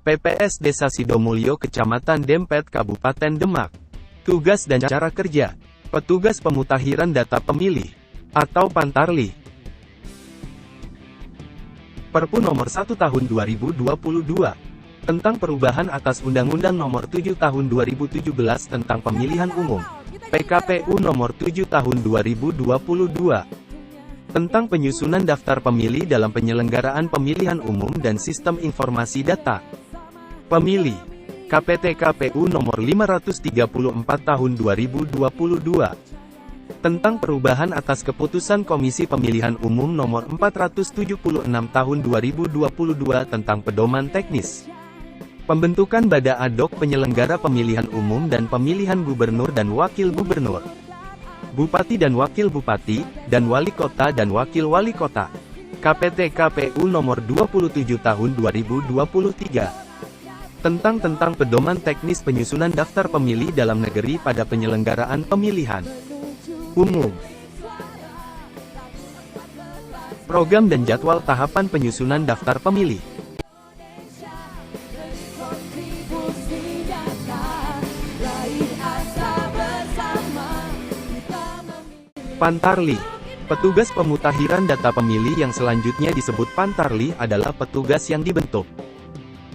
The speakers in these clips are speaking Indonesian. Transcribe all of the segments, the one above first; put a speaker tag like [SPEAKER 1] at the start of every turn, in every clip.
[SPEAKER 1] PPS Desa Sidomulyo Kecamatan Dempet Kabupaten Demak. Tugas dan cara kerja. Petugas Pemutahiran Data Pemilih atau Pantarli. Perpu Nomor 1 Tahun 2022 tentang perubahan atas Undang-Undang Nomor 7 Tahun 2017 tentang Pemilihan Umum. PKPU Nomor 7 Tahun 2022 tentang penyusunan daftar pemilih dalam penyelenggaraan pemilihan umum dan sistem informasi data pemilih. KPT-KPU Nomor 534 Tahun 2022 tentang perubahan atas Keputusan Komisi Pemilihan Umum Nomor 476 Tahun 2022 tentang pedoman teknis pembentukan Badan Ad Hoc Penyelenggara Pemilihan Umum dan Pemilihan Gubernur dan Wakil Gubernur, Bupati dan Wakil Bupati, dan Wali Kota dan Wakil Wali Kota. KPT-KPU Nomor 27 Tahun 2023 tentang pedoman teknis penyusunan daftar pemilih dalam negeri pada penyelenggaraan pemilihan umum. Program dan jadwal tahapan penyusunan daftar pemilih. Pantarli. Petugas pemutahiran data pemilih yang selanjutnya disebut Pantarli adalah petugas yang dibentuk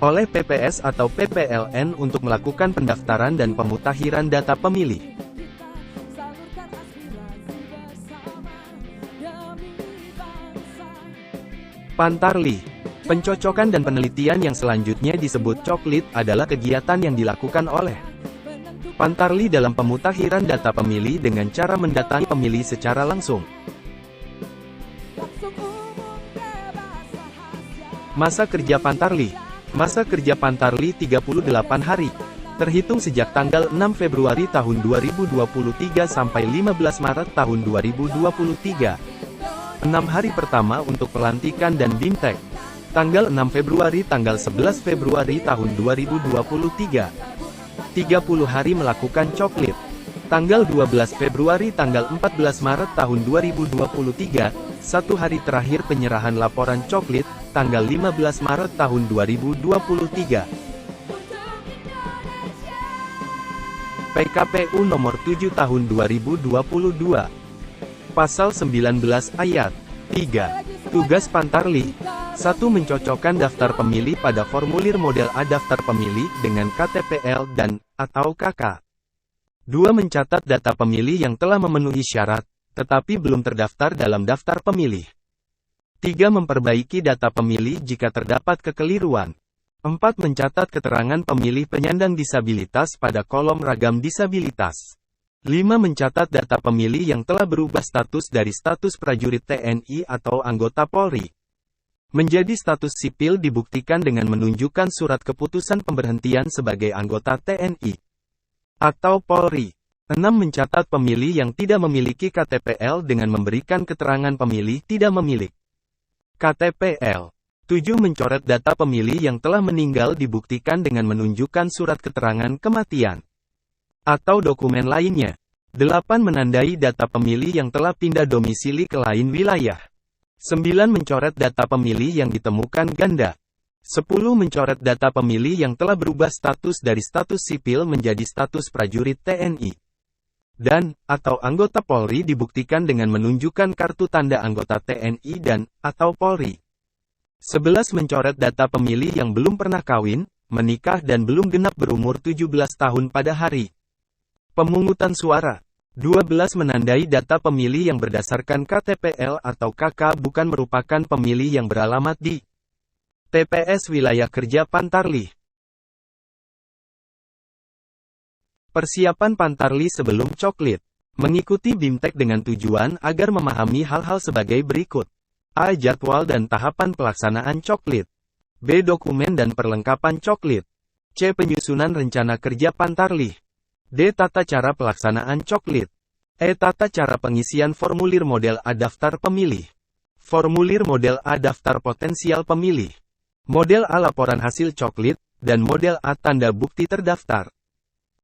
[SPEAKER 1] oleh PPS atau PPLN untuk melakukan pendaftaran dan pemutahiran data pemilih. Pantarli. Pencocokan dan penelitian yang selanjutnya disebut coklit adalah kegiatan yang dilakukan oleh Pantarli dalam pemutakhiran data pemilih dengan cara mendatangi pemilih secara langsung. Masa kerja Pantarli. Masa kerja Pantarli 38 hari, terhitung sejak tanggal 6 Februari tahun 2023 sampai 15 Maret tahun 2023. 6 hari pertama untuk pelantikan dan bimtek. Tanggal 6 Februari tanggal 11 Februari tahun 2023. 30 hari melakukan coklit. Tanggal 12 Februari tanggal 14 Maret tahun 2023, 1 hari terakhir penyerahan laporan coklit, tanggal 15 Maret tahun 2023. PKPU Nomor 7 Tahun 2022. Pasal 19 Ayat 3. Tugas Pantarli. 1. Mencocokkan daftar pemilih pada formulir model A daftar pemilih dengan KTPL dan atau KK. 2. Mencatat data pemilih yang telah memenuhi syarat, tetapi belum terdaftar dalam daftar pemilih. 3. Memperbaiki data pemilih jika terdapat kekeliruan. 4. Mencatat keterangan pemilih penyandang disabilitas pada kolom ragam disabilitas. 5. Mencatat data pemilih yang telah berubah status dari status prajurit TNI atau anggota Polri menjadi status sipil dibuktikan dengan menunjukkan surat keputusan pemberhentian sebagai anggota TNI atau Polri. 6. Mencatat pemilih yang tidak memiliki KTPL dengan memberikan keterangan pemilih tidak memiliki KTPL. 7. Mencoret data pemilih yang telah meninggal dibuktikan dengan menunjukkan surat keterangan kematian atau dokumen lainnya. 8. Menandai data pemilih yang telah pindah domisili ke lain wilayah. 9. Mencoret data pemilih yang ditemukan ganda. 10. Mencoret data pemilih yang telah berubah status dari status sipil menjadi status prajurit TNI dan atau anggota Polri dibuktikan dengan menunjukkan kartu tanda anggota TNI dan atau Polri. 11. Mencoret data pemilih yang belum pernah kawin, menikah dan belum genap berumur 17 tahun pada hari pemungutan suara. 12. Menandai data pemilih yang berdasarkan KTPL atau KK bukan merupakan pemilih yang beralamat di TPS Wilayah Kerja Pantarli. Persiapan Pantarli sebelum coklit. Mengikuti bimtek dengan tujuan agar memahami hal-hal sebagai berikut. A. Jadwal dan tahapan pelaksanaan coklit. B. Dokumen dan perlengkapan coklit. C. Penyusunan rencana kerja Pantarli. D. Tata cara pelaksanaan coklit. E. Tata cara pengisian formulir model A daftar pemilih. Formulir model A daftar potensial pemilih. Model A laporan hasil coklit, dan model A tanda bukti terdaftar.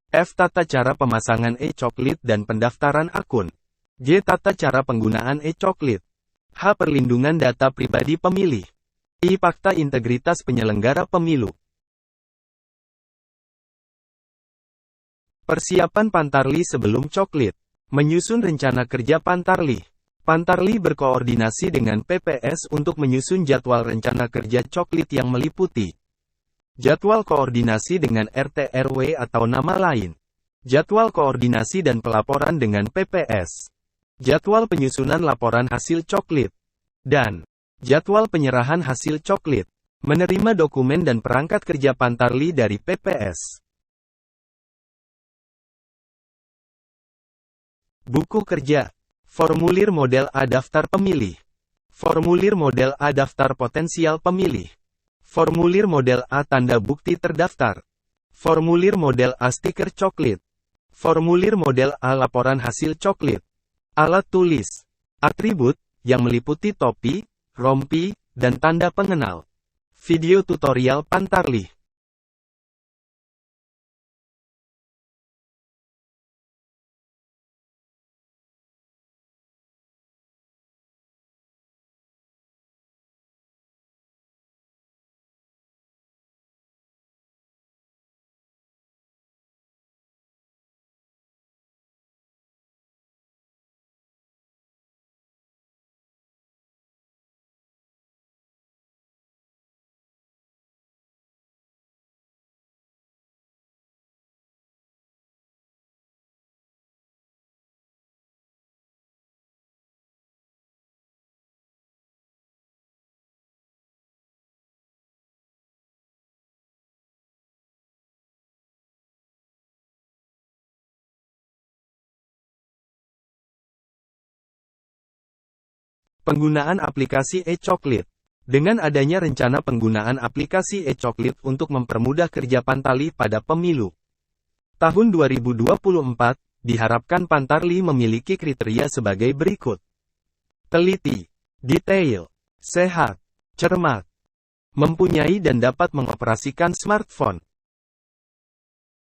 [SPEAKER 1] F. Tata cara pemasangan e-coklit dan pendaftaran akun. G. Tata cara penggunaan e-coklit. H. Perlindungan data pribadi pemilih. I. Fakta integritas penyelenggara pemilu. Persiapan Pantarlih sebelum coklit. Menyusun rencana kerja Pantarlih. Pantarlih berkoordinasi dengan PPS untuk menyusun jadwal rencana kerja coklit yang meliputi jadwal koordinasi dengan RT RW atau nama lain, jadwal koordinasi dan pelaporan dengan PPS, jadwal penyusunan laporan hasil coklit, dan jadwal penyerahan hasil coklit. Menerima dokumen dan perangkat kerja Pantarlih dari PPS. Buku kerja. Formulir model A daftar pemilih. Formulir model A daftar potensial pemilih. Formulir model A tanda bukti terdaftar. Formulir model A stiker coklit. Formulir model A laporan hasil coklit. Alat tulis. Atribut, yang meliputi topi, rompi, dan tanda pengenal. Video tutorial Pantarlih. Penggunaan aplikasi e-coklit. Dengan adanya rencana penggunaan aplikasi e-coklit untuk mempermudah kerja Pantarlih pada pemilu tahun 2024, diharapkan Pantarlih memiliki kriteria sebagai berikut. Teliti, detail, sehat, cermat, mempunyai dan dapat mengoperasikan smartphone,